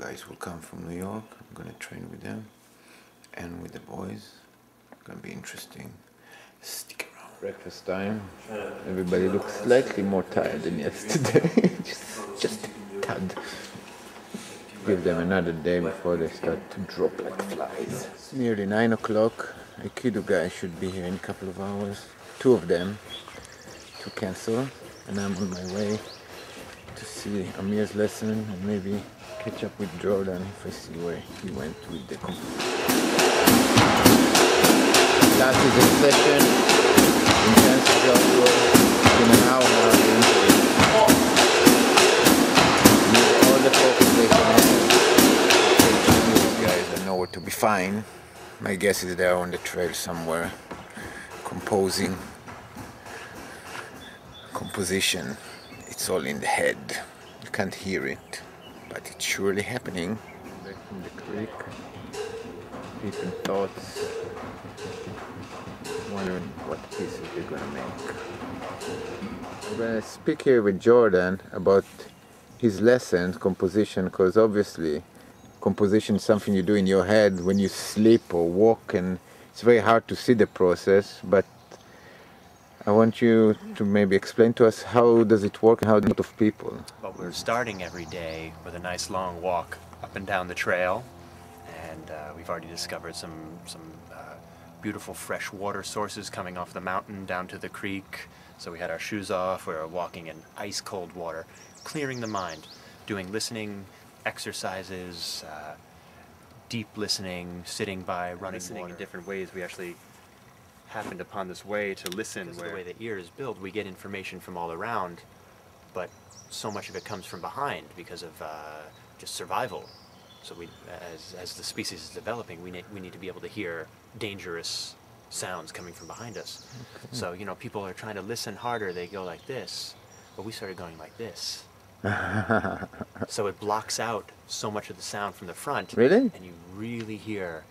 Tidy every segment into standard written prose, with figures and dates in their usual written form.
guys will come from New York. I'm gonna train with them and with the boys. It's gonna be interesting. Stick around. Breakfast time. Everybody looks slightly more tired than yesterday. just a tad. Give them another day before they start to drop like flies. It's nearly 9 o'clock. Aikido guys should be here in a couple of hours. 2 of them to cancel, and I'm on my way to see Amir's lesson and maybe catch up with Jordan if I see where he went with the class is in session. Intensive job work in an hour now. All the focus they can have. These guys are nowhere to be found. My guess is they're on the trail somewhere composing. Composition. It's all in the head. You can't hear it, but it's surely happening. Back from the creek, deep in thoughts, wondering what pieces they're gonna make. I'm gonna speak here with Jordan about his lessons, composition, because obviously composition is something you do in your head when you sleep or walk, and it's very hard to see the process, but I want you to maybe explain to us how does it work and how do of people. Well, we're starting every day with a nice long walk up and down the trail, and we've already discovered some beautiful fresh water sources coming off the mountain down to the creek. So we had our shoes off, we were walking in ice cold water, clearing the mind, doing listening exercises, deep listening, sitting by, running in different ways. We actually happened upon this way to listen. Because of the way the ear is built, we get information from all around, but so much of it comes from behind because of just survival. So we, as the species is developing, we need to be able to hear dangerous sounds coming from behind us. Okay. So, you know, people are trying to listen harder, they go like this, but we started going like this. So it blocks out so much of the sound from the front. Really? And you really hear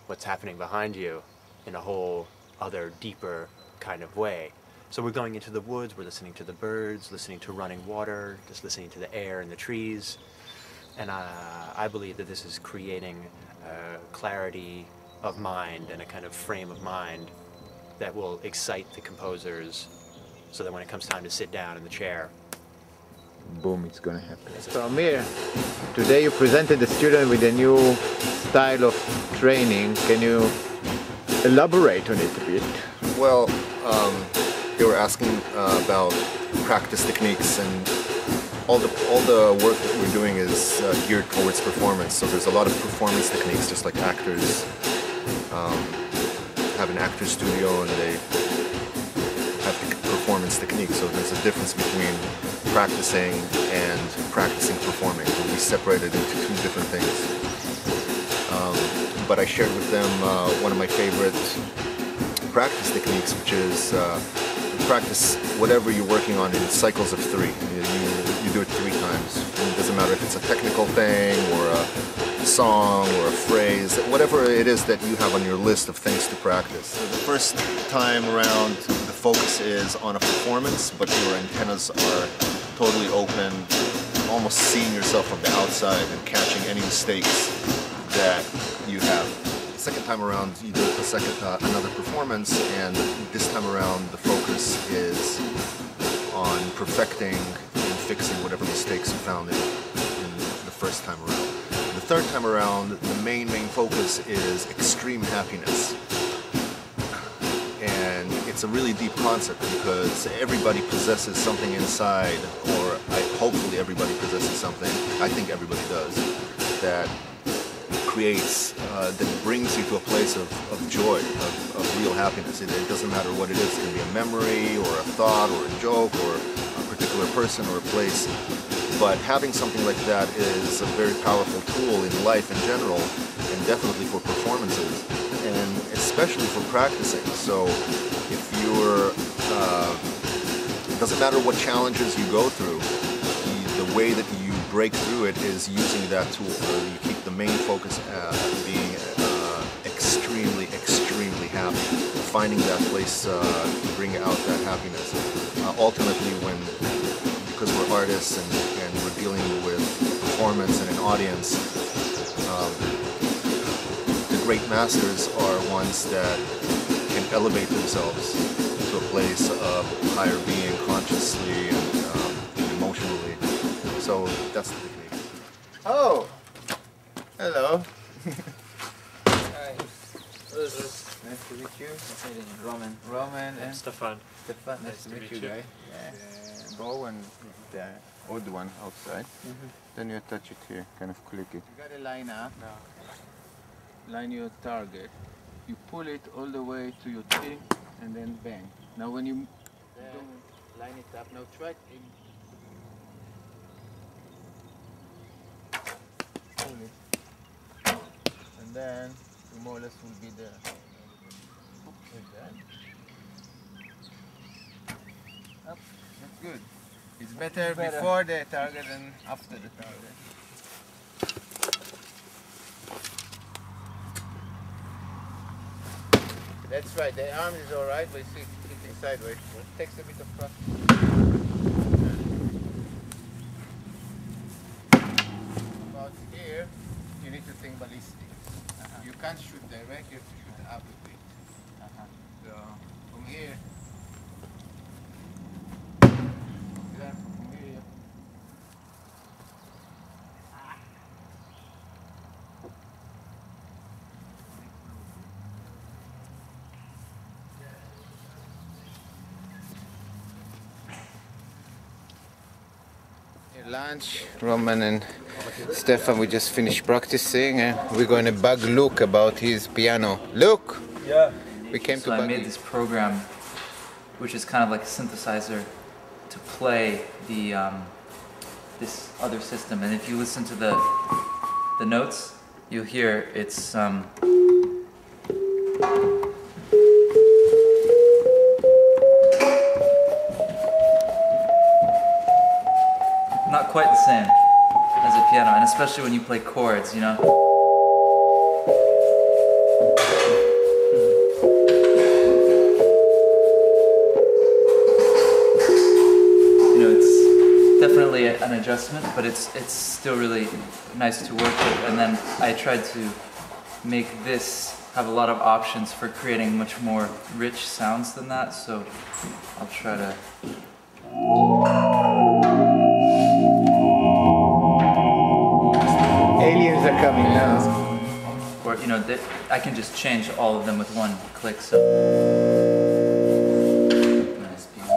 what's happening behind you in a whole other deeper kind of way. So we're going into the woods, we're listening to the birds, listening to running water, just listening to the air and the trees. And I believe that this is creating clarity of mind and a kind of frame of mind that will excite the composers so that when it comes time to sit down in the chair, boom, it's gonna happen. So Amir, today you presented the student with a new style of training. Can you elaborate on it a bit? Well, they were asking about practice techniques, and all the work that we're doing is geared towards performance. So there's a lot of performance techniques, just like actors have an actor studio and they have performance techniques. So there's a difference between practicing and practicing performing. And we separated into two different things. But I shared with them one of my favorite practice techniques, which is practice whatever you're working on in cycles of 3. You do it 3 times. And it doesn't matter if it's a technical thing or a song or a phrase, whatever it is that you have on your list of things to practice. So the first time around, the focus is on a performance, but your antennas are totally open, almost seeing yourself from the outside and catching any mistakes that you have. The second time around, you do another performance, and this time around the focus is on perfecting and fixing whatever mistakes you found in the first time around. The third time around, the main focus is extreme happiness. And it's a really deep concept because everybody possesses something inside, or hopefully everybody possesses something, I think everybody does, that creates, that brings you to a place of joy, of real happiness. It doesn't matter what it is. It can be a memory or a thought or a joke or a particular person or a place. But having something like that is a very powerful tool in life in general, and definitely for performances, and especially for practicing. So if you're, it doesn't matter what challenges you go through, the way that you break through it is using that tool. You keep the main focus being extremely, extremely happy, finding that place to bring out that happiness. Ultimately, because we're artists and we're dealing with performance and an audience. The great masters are ones that can elevate themselves to a place of higher being consciously and emotionally. So that's the technique. Oh! Hello. Hi. Nice to meet you. Roman. Roman and Stefan. Stefan. Nice to meet you, guys. Yeah. Bow and the odd one outside. Then you attach it here, kind of click it. You gotta line up. Line your target. You pull it all the way to your chin and then bang. Now when you line it up, now try it. Pull it. And then you more or less will be there. Like that. Up. That's good. It's better before the target than after the target. That's right, the arm is alright, but it's hitting sideways. It takes a bit of practice. About here, you need to think ballistic. You can't shoot direct, you have to shoot up a bit. So, from here, from here, lunch. Roman and Stefan, we just finished practicing and we're going to bug Luke about his piano. Luke! Yeah. We came So to I bug made you. this program, which is kind of like a synthesizer, to play the this other system. And if you listen to the notes, you'll hear it's not quite the same as a piano, and especially when you play chords, you know. You know, it's definitely an adjustment, but it's still really nice to work with. And then I tried to make this have a lot of options for creating much more rich sounds than that, so I'll try to Aliens are coming now. or you know, I can just change all of them with one click. So nice piano.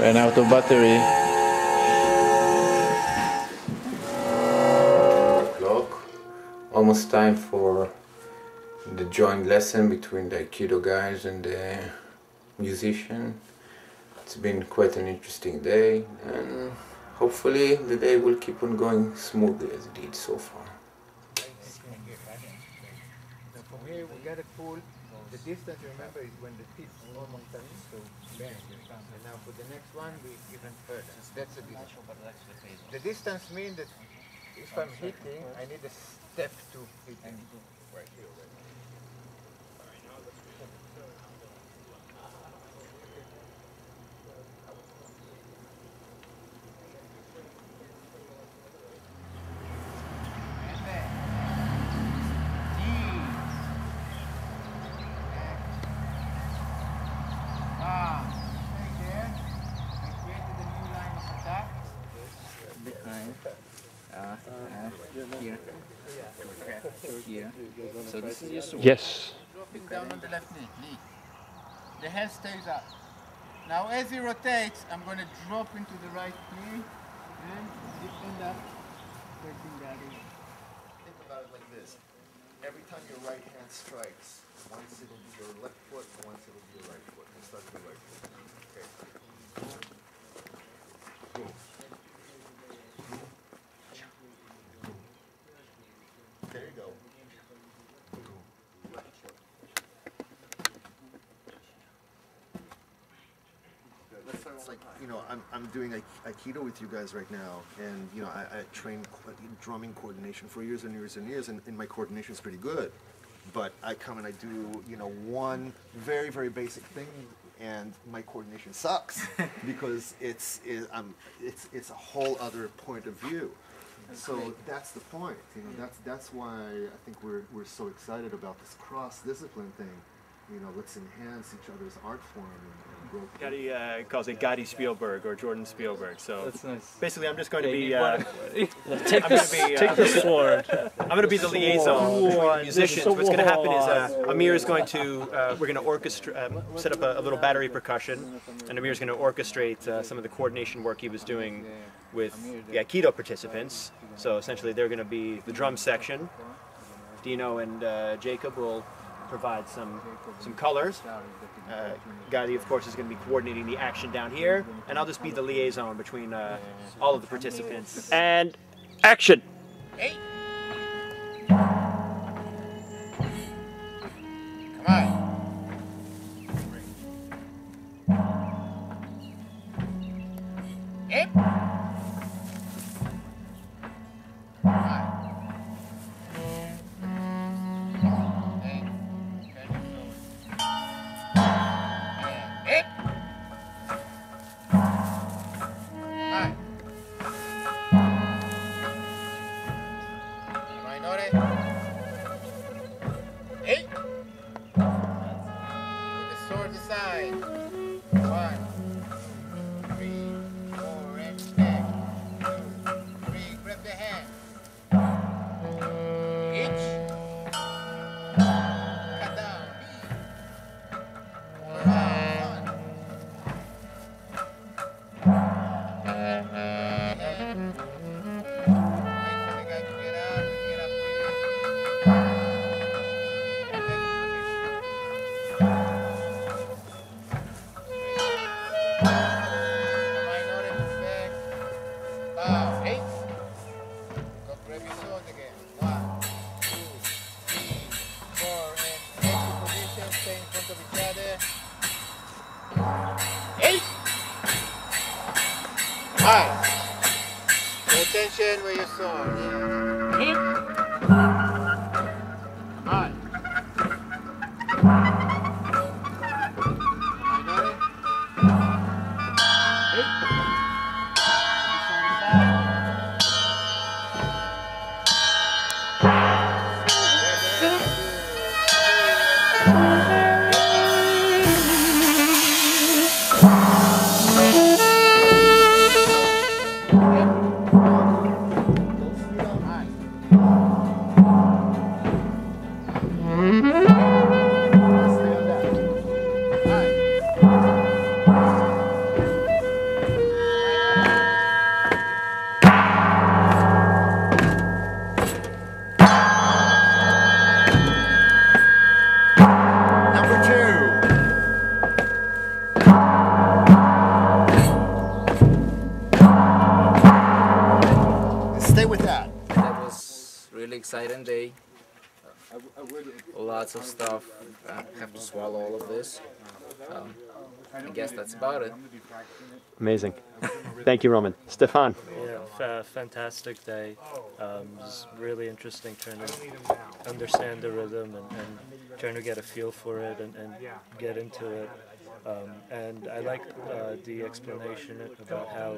Ran out of battery. Clock. Almost time for the joint lesson between the Aikido guys and the musician. It's been quite an interesting day, and hopefully the day will keep on going smoothly as it did so far. From here we gotta pull. The distance, remember, is when the tips almost touch, so bang. And now for the next one, we even further. That's the distance. The distance means that if I'm hitting, I need a step to hitting. Right here, right. Here. So this is just Yes. dropping down on the left knee. The head stays up. Now as he rotates, I'm going to drop into the right knee and end up taking the other one. Think about it like this. Every time your right hand strikes, once it'll be your left foot, once it'll be your right foot. Let's start with your right foot. Okay. Boom. There you go. Left foot. It's like, you know, I'm doing Aikido with you guys right now, and you know, I trained drumming coordination for years and years and years, and my coordination is pretty good. but I come and I do, you know, one very, very basic thing, and my coordination sucks because it's a whole other point of view. So that's the point, you know. That's why I think we're so excited about this cross-discipline thing. You know, let's enhance each other's art form and grow. Gotti calls it Gotti Spielberg or Jordan Spielberg. So That's nice. basically, I'm just going to be. Take the sword. I'm going to be the liaison between musicians. What's going to happen is Amir is going to. We're going to orchestrate, set up a little battery percussion, and Amir is going to orchestrate some of the coordination work he was doing with the Aikido participants. So essentially, they're going to be the drum section. Dino and Jacob will provide some colors. Gotti, of course, is going to be coordinating the action down here, and I'll just be the liaison between all of the participants. And action! Hey! Come on! Hey! Pay attention where your sword. Hit. Hi. Exciting day. Lots of stuff. I have to swallow all of this. I guess that's about it. Amazing. Thank you, Roman. Stefan. Yeah, fantastic day. It was really interesting trying to understand the rhythm and trying to get a feel for it and get into it. And I liked the explanation about how,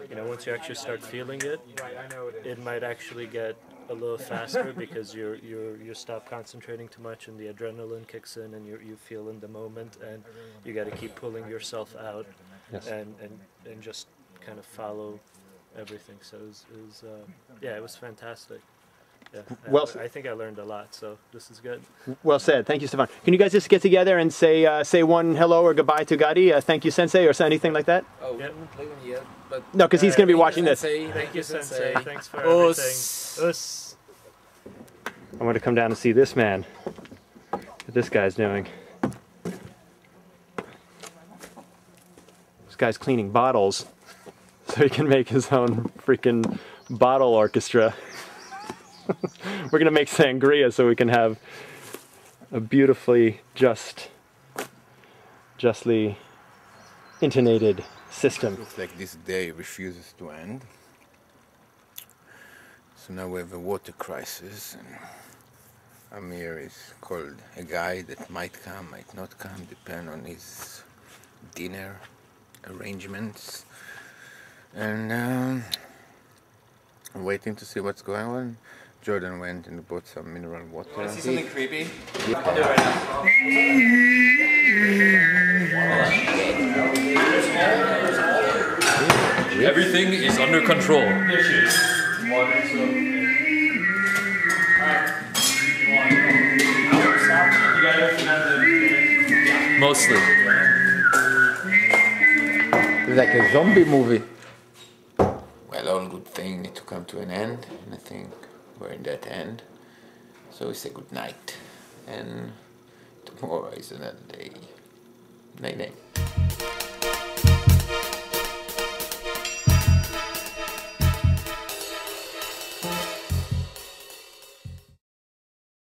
you know, once you actually start feeling it, it might actually get a little faster because you stop concentrating too much and the adrenaline kicks in and you feel in the moment, and you got to keep pulling yourself out. Yes. and just kind of follow everything. So it was fantastic. Yeah, well, I think I learned a lot, so this is good. Well said. Thank you, Stefan. Can you guys just get together and say one hello or goodbye to Gotti? Thank you, Sensei, or anything like that? Oh, we haven't played one yet, but no, because he's going to be watching this. Thank you, Sensei. Thanks for everything. Us. I want to come down and see this man. What this guy's doing. This guy's cleaning bottles so he can make his own freaking bottle orchestra. We're going to make sangria so we can have a beautifully justly intonated system. Looks like this day refuses to end. So now we have a water crisis, and Amir is called a guy that might come, might not come, depend on his dinner arrangements. And I'm waiting to see what's going on. Jordan went and bought some mineral water. Want to see something creepy? Yeah. I'll do it right now. Everything is under control. Mostly. It's like a zombie movie. Well, all good things need to come to an end, and I think we're in that end. So we say good night, and tomorrow is another day. Night night.